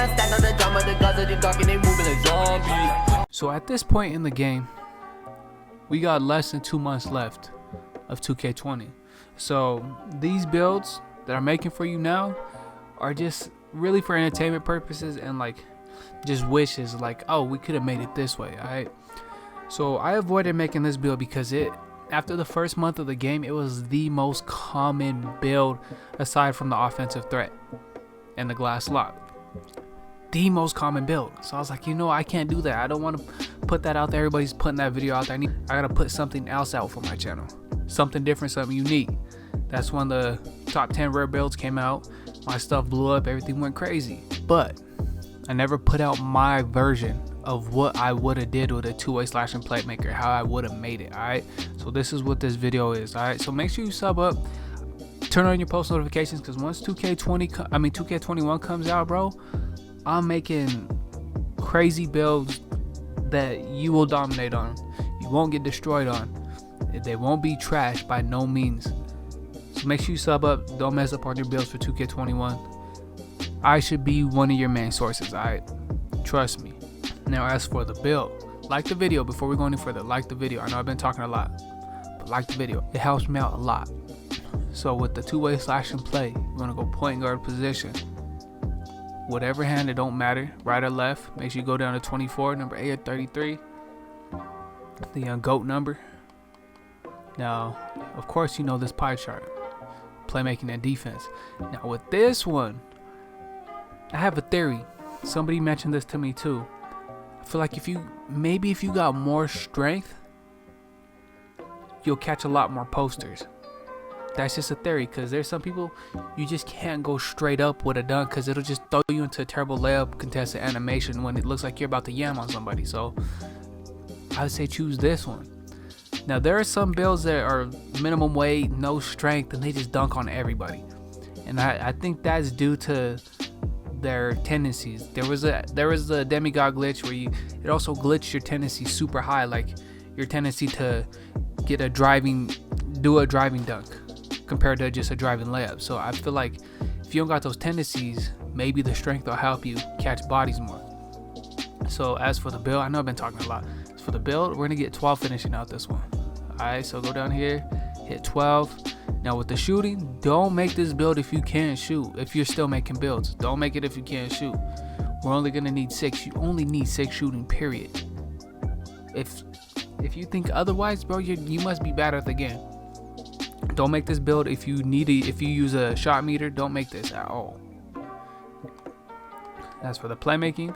I stand on the drama, the guns are the dark and they moving like zombies. So at this point in the game, we got less than 2 months left of 2K20. So these builds that I'm making for you now are just really for entertainment purposes and like just wishes, like, oh, we could have made it this way. Alright, so I avoided making this build because after the first month of the game, it was the most common build aside from the offensive threat and the glass lock. The most common build. So I was like, you know, I can't do that. I don't want to put that out there. Everybody's putting that video out there. I gotta put something else out for my channel, something different, something unique. That's when the top 10 rare builds came out. My stuff blew up, everything went crazy, but I never put out my version of what I would have did with a two-way slashing playmaker, how I would have made it. Alright, so this is what this video is. Alright, so make sure you sub up, turn on your post notifications, because once 2K21 comes out, bro, I'm making crazy builds that you will dominate on. You won't get destroyed on. They won't be trash by no means. So make sure you sub up, don't mess up on your builds for 2K21. I should be one of your main sources. Alright, trust me. Now as for the build, like the video. Before we go any further, like the video. I know I've been talking a lot, but like the video, it helps me out a lot. So with the two-way slash and play, you're gonna go point guard position, whatever hand, it don't matter, right or left. Make sure you go down to 24, number 8 or 33, the young GOAT number. Now of course you know this pie chart, playmaking and defense. Now with this one, I have a theory. Somebody mentioned this to me too. I feel like if you got more strength, you'll catch a lot more posters. That's just a theory, because there's some people you just can't go straight up with a dunk because it'll just throw you into a terrible layup contested animation when it looks like you're about to yam on somebody. So I would say choose this one. Now there are some builds that are minimum weight, no strength, and they just dunk on everybody, and I think that's due to their tendencies. There was a demigod glitch where it also glitched your tendency super high, like your tendency to do a driving dunk compared to just a driving layup. So I feel like if you don't got those tendencies, maybe the strength will help you catch bodies more. So as for the build, I know I've been talking a lot. As for the build, we're gonna get 12 finishing out this one. Alright, so go down here, hit 12. Now with the shooting, don't make this build if you can't shoot. If you're still making builds, don't make it if you can't shoot. We're only gonna need 6. You only need 6 shooting, period. If you think otherwise, bro, you must be bad at the game. Don't make this build if you use a shot meter. Don't make this at all. As for the playmaking,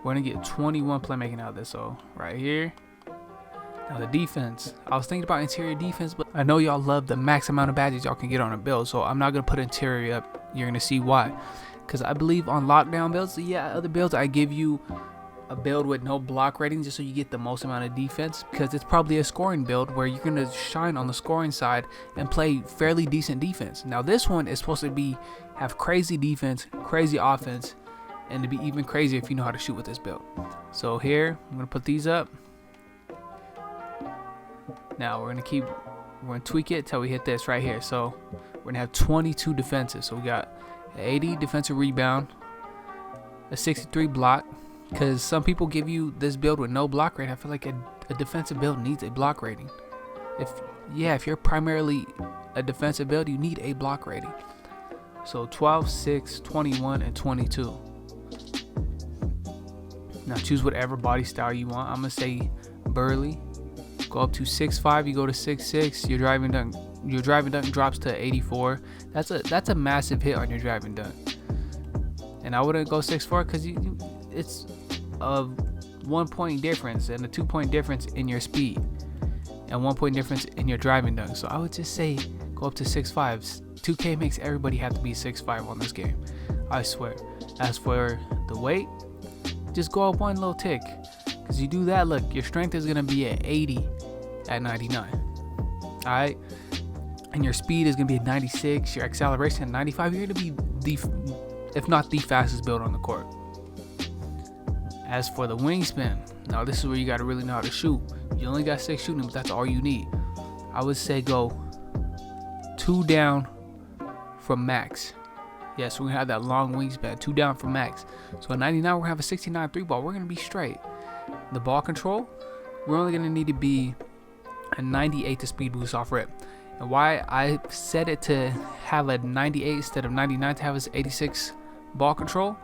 we're gonna get 21 playmaking out of this. So right here. Now the defense, I was thinking about interior defense, but I know y'all love the max amount of badges y'all can get on a build, so I'm not gonna put interior up. You're gonna see why, because I believe on lockdown builds, yeah, other builds, I give you a build with no block rating just so you get the most amount of defense, because it's probably a scoring build where you're gonna shine on the scoring side and play fairly decent defense. Now this one is supposed to have crazy defense, crazy offense, and to be even crazier if you know how to shoot with this build. So here, I'm gonna put these up. Now we're gonna tweak it till we hit this right here. So we're gonna have 22 defensive. So we got an 80 defensive rebound, a 63 block, because some people give you this build with no block rating. I feel like a defensive build needs a block rating. If you're primarily a defensive build, you need a block rating. So 12, 6, 21, and 22. Now choose whatever body style you want. I'm gonna say burly. Go up to 6'5", you go to 6'6", your driving dunk drops to 84. That's a massive hit on your driving dunk. And I wouldn't go 6'4" because it's a 1 point difference and a 2 point difference in your speed and 1 point difference in your driving dunk. So I would just say go up to 6'5". 2K makes everybody have to be 6'5" on this game, I swear. As for the weight, just go up one little tick. Because you do that, look, your strength is going to be at 80 at 99. Alright? And your speed is going to be at 96. Your acceleration at 95. You're going to be if not the fastest build on the court. As for the wingspan, now this is where you got to really know how to shoot. You only got 6 shooting, but that's all you need. I would say go 2 down from max. Yeah, so we're gonna have that long wingspan, 2 down for max. So at 99, we're gonna have a 69 3 ball. We're gonna be straight. The ball control, we're only gonna need to be a 98 to speed boost off rip. And why I set it to have a 98 instead of 99 to have this 86 ball control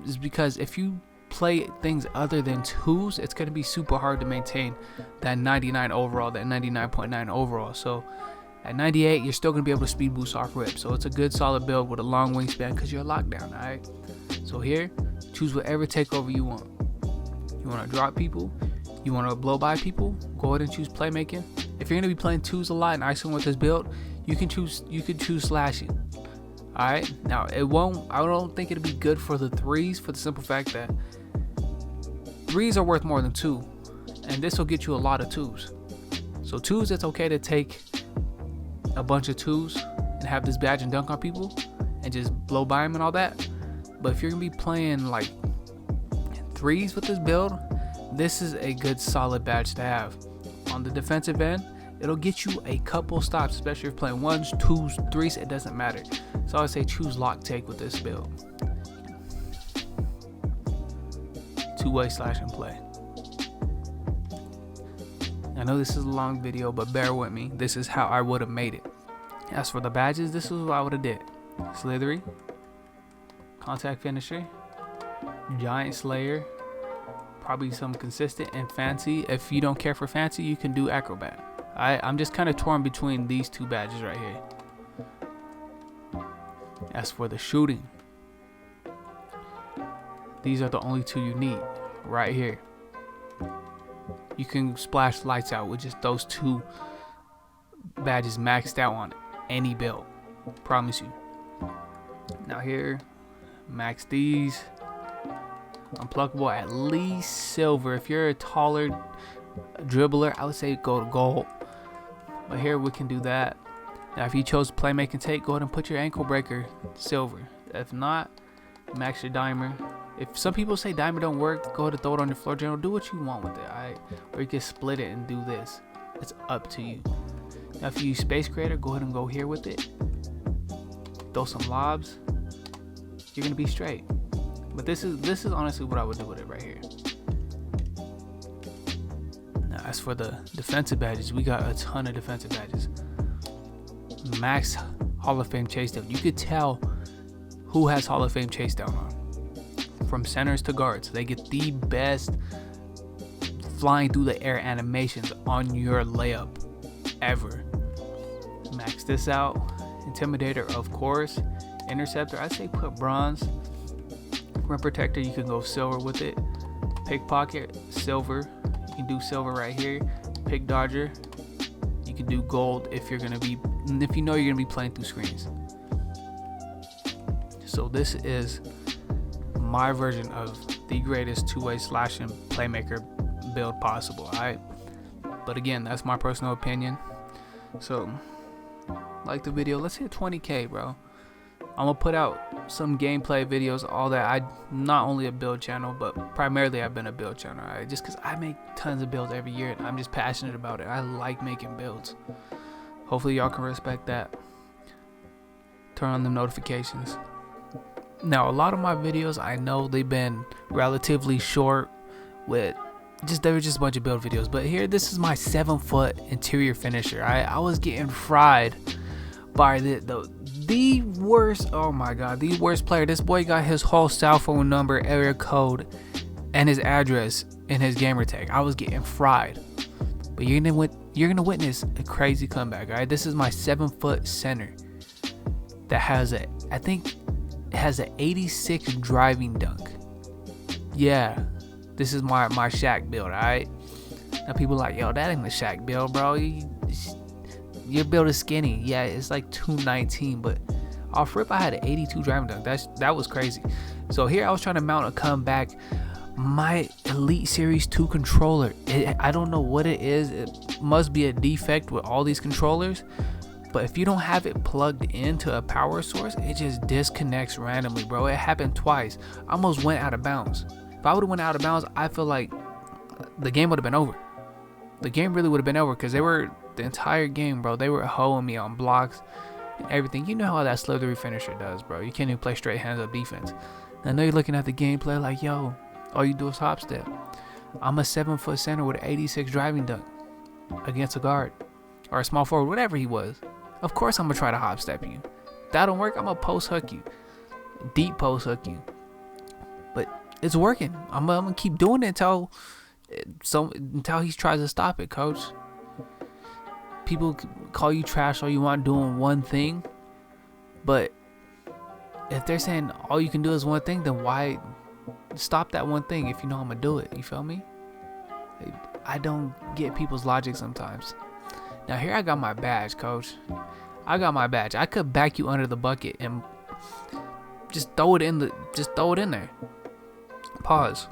is because if you play things other than 2s, it's going to be super hard to maintain that 99 overall, that 99.9 overall. So at 98, you're still going to be able to speed boost off rip. So it's a good solid build with a long wingspan because you're a lockdown, alright? So here, choose whatever takeover you want. You want to drop people? You want to blow by people? Go ahead and choose playmaking. If you're going to be playing 2s a lot and icing with this build, you can choose slashing. Alright, now I don't think it'll be good for the 3s for the simple fact that 3s are worth more than 2, and this will get you a lot of 2s. So 2s, it's okay to take a bunch of 2s and have this badge and dunk on people and just blow by them and all that. But if you're gonna be playing like 3s with this build, this is a good solid badge to have. On the defensive end, it'll get you a couple stops, especially if you're playing 1s, 2s, 3s, it doesn't matter. So I would say choose lock take with this build. 2-way slash and play. I know this is a long video, but bear with me. This is how I would have made it. As for the badges, this is what I would have did. Slithery, contact finisher, giant slayer, probably some consistent, and fancy. If you don't care for fancy, you can do acrobat. I'm just kind of torn between these 2 badges right here. As for the shooting, these are the only 2 you need right here. You can splash lights out with just those 2 badges maxed out on any build. Promise you. Now here, max these. Unpluckable at least silver. If you're a taller dribbler, I would say go to gold. But here we can do that. Now if you chose playmaking take, go ahead and put your ankle breaker silver. If not, max your dimer. If some people say dimer don't work, go ahead and throw it on your floor general. Do what you want with it, alright? Or you can split it and do this. It's up to you. Now if you use space creator, go ahead and go here with it. Throw some lobs. You're gonna be straight. But this is honestly what I would do with it right here. Now as for the defensive badges, we got a ton of defensive badges. Max Hall of Fame chase down. You could tell who has Hall of Fame chase down on. From centers to guards, they get the best flying through the air animations on your layup ever. Max this out. Intimidator, of course. Interceptor, I'd say put bronze. Rim protector, you can go silver with it. Pickpocket, silver. You can do silver right here. Pick dodger, you can do gold if you know you're gonna be playing through screens. So this is my version of the greatest 2-way slashing playmaker build possible, alright? But again, that's my personal opinion. So like the video, let's hit 20k, bro. I'm gonna put out some gameplay videos, all that. I'm not only a build channel, but primarily I've been a build channel, right? Just because I make tons of builds every year and I'm just passionate about it. I like making builds. Hopefully y'all can respect that. Turn on the notifications. Now a lot of my videos, I know they've been relatively short with they were just a bunch of build videos, but here this is my 7-foot interior finisher. I was getting fried by the worst, oh my god, the worst player. This boy got his whole cell phone number, area code, and his address in his gamer tag. I was getting fried. But you're gonna witness a crazy comeback, alright? This is my 7-foot center that has I think it has an 86 driving dunk. Yeah, this is my Shaq build, alright? Now people like, yo, that ain't the Shaq build, bro. Your build is skinny. Yeah, it's like 219, but off rip I had an 82 driving dunk. That was crazy. So here I was trying to mount a comeback. My Elite Series 2 controller, I don't know what it is. It must be a defect with all these controllers, but if you don't have it plugged into a power source, it just disconnects randomly, bro. It happened twice. I almost went out of bounds. If I would have went out of bounds, I feel like the game would have been over. The game really would have been over because they were the entire game, bro. They were hoeing me on blocks. and everything. You know how that slithery finisher does, bro. You can't even play straight hands up defense. And I know you're looking at the gameplay like, yo, all you do is hop step. I'm a 7-foot center with an 86 driving dunk against a guard or a small forward, whatever he was. Of course I'm gonna try to hop step you. That don't work, I'm gonna post hook you, deep post hook you. But it's working. I'm gonna keep doing it until he tries to stop it, coach. People call you trash all you want doing one thing, but if they're saying all you can do is one thing, then why stop that one thing if you know I'm gonna do it? You feel me? I don't get people's logic sometimes. Now here I got my badge, coach. I got my badge. I could back you under the bucket and just throw it in there. Pause.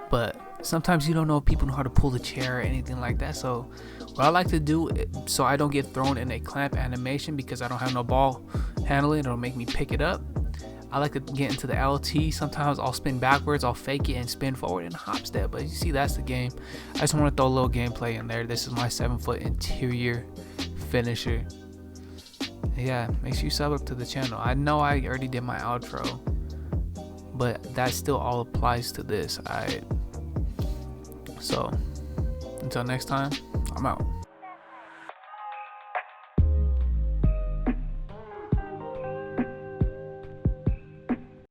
But sometimes you don't know if people know how to pull the chair or anything like that. So what I like to do, so I don't get thrown in a clamp animation because I don't have no ball handling, it'll make me pick it up. I like to get into the LT. Sometimes I'll spin backwards, I'll fake it and spin forward and hop step. But you see, that's the game. I just want to throw a little gameplay in there. This is my 7-foot interior finisher. Yeah, make sure you sub up to the channel. I know I already did my outro, but that still all applies to this. Alright. So until next time, I'm out.